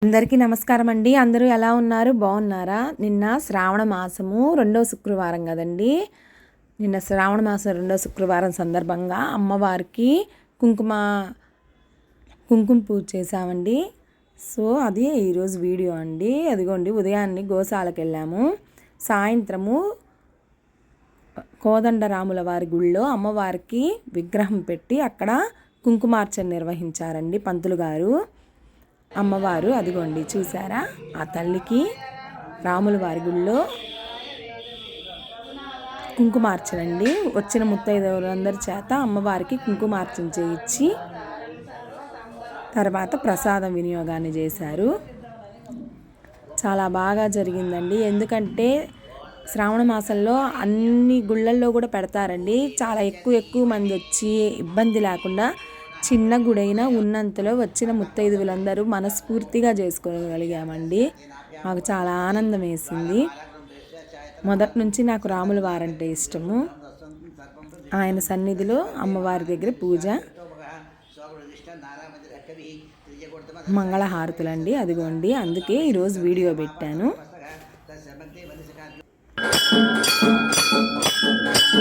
అందరికీ నమస్కారం అండి. అందరూ ఎలా ఉన్నారు? బాగున్నారా? నిన్న శ్రావణ మాసము 2వ శుక్రవారం కదండి. నిన్న శ్రావణ మాసం 2వ శుక్రవారం సందర్భంగా అమ్మవారికి కుంకుమ పూజ చేసామండి. సో అది ఈరోజు వీడియో అండి. అదిగోండి, ఉదయాన్నే గోశాలకు వెళ్ళాము. సాయంత్రము కోదండరాముల వారి గుళ్ళో అమ్మవారికి విగ్రహం పెట్టి అక్కడ కుంకుమార్చన నిర్వహించారండి పంతులు గారు. అమ్మవారు అదిగోండి, చూసారా? ఆ తల్లికి రాముల వారి గుళ్ళో కుంకుమార్చనండి. వచ్చిన ముత్తైదువులందరి చేత అమ్మవారికి కుంకుమార్చన చేయించి తర్వాత ప్రసాదం వినియోగాన్ని చేశారు. చాలా బాగా జరిగిందండి. ఎందుకంటే శ్రావణ మాసంలో అన్ని గుళ్ళల్లో కూడా పెడతారండి. చాలా ఎక్కువ మంది వచ్చి ఇబ్బంది లేకుండా చిన్న గుడైనా ఉన్నంతలో వచ్చిన ముత్తైదువులందరూ మనస్ఫూర్తిగా చేసుకోగలిగామండి. మాకు చాలా ఆనందం వేసింది. మొదటి నుంచి నాకు రాముల వారంటే ఇష్టము. ఆయన సన్నిధిలో అమ్మవారి దగ్గర పూజ, మంగళహారతులండి. అదిగోండి, అందుకే ఈరోజు వీడియో పెట్టాను.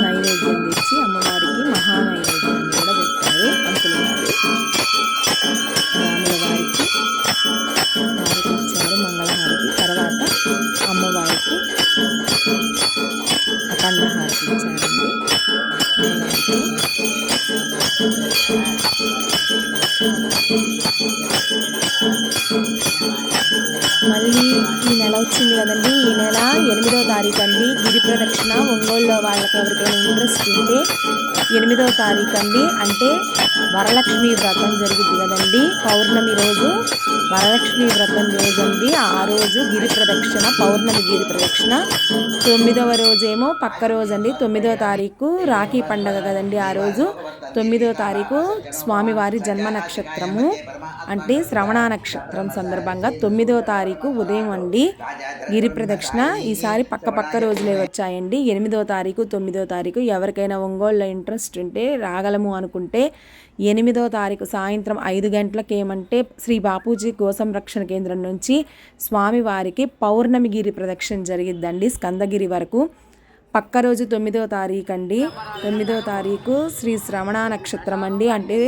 నైవేద్యం తెచ్చి అమ్మవారికి మహానైవేద్యాన్ని కూడా పెట్టారు పంతులు గారు. రాముల వారికి హారతి ఇచ్చారు, మంగళహారతి. తర్వాత అమ్మవారికి అఖండ హారతి ఇచ్చారండి. మళ్ళీ ఈ నెల వచ్చింది కదండి. ఈ నెల 8వ తారీఖు అండి గిరి ప్రదక్షిణ. ఒంగోలులో వాళ్ళకి ఎవరికైనా ఇంట్రెస్ట్ ఉంటే 8వ తారీఖు అండి, అంటే వరలక్ష్మి వ్రతం జరిగింది కదండి. పౌర్ణమి రోజు వరలక్ష్మి వ్రతం రోజు అండి. ఆ రోజు గిరి ప్రదక్షిణ, పౌర్ణమి గిరి ప్రదక్షిణ. 9వ రోజేమో పక్క రోజు అండి. 9వ తారీఖు రాఖీ పండగ కదండి. ఆ రోజు 9వ తారీఖు స్వామివారి జన్మ నక్షత్రము, అంటే శ్రవణ నక్షత్రం సందర్భంగా 9వ తారీఖు ఉదయం అండి గిరి ప్రదక్షిణ. ఈసారి పక్క రోజులే వచ్చాయండి. 8వ తారీఖు, 9వ తారీఖు. ఎవరికైనా ఒంగోలులో ఇంట్రెస్ట్ ఉంటే రాగలము అనుకుంటే 8వ తారీఖు సాయంత్రం 5 గంటలకు ఏమంటే శ్రీ బాపూజీ గో సంరక్షణ కేంద్రం నుంచి స్వామివారికి పౌర్ణమి గిరి ప్రదక్షిణ జరిగిద్దండి స్కందగిరి వరకు. పక్క రోజు 9వ తారీఖు అండి. 9వ తారీఖు శ్రీ శ్రవణ నక్షత్రం అండి, అంటే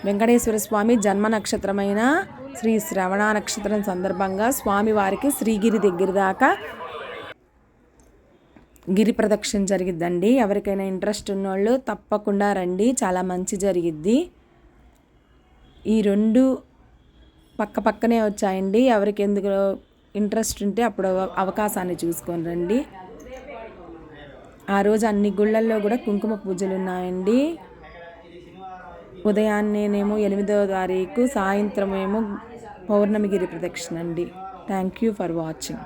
వెంకటేశ్వర స్వామి జన్మ నక్షత్రమైన శ్రీ శ్రవణ నక్షత్రం సందర్భంగా స్వామివారికి శ్రీగిరి దగ్గర దాకా గిరి ప్రదక్షిణ జరిగిద్దండి. ఎవరికైనా ఇంట్రెస్ట్ ఉన్నోళ్ళు తప్పకుండా రండి, చాలా మంచి జరిగిద్ది. ఈ 2 పక్కనే వచ్చాయండి. ఎవరికి ఎందుకు ఇంట్రెస్ట్ ఉంటే అప్పుడు అవకాశాన్ని చూసుకొని రండి. ఆ రోజు అన్ని గుళ్ళల్లో కూడా కుంకుమ పూజలు ఉన్నాయండి. ఉదయాన్నేనేమో 8వ తారీఖు, సాయంత్రం ఏమో పౌర్ణమి గిరి ప్రదక్షిణ అండి. Thank you for watching.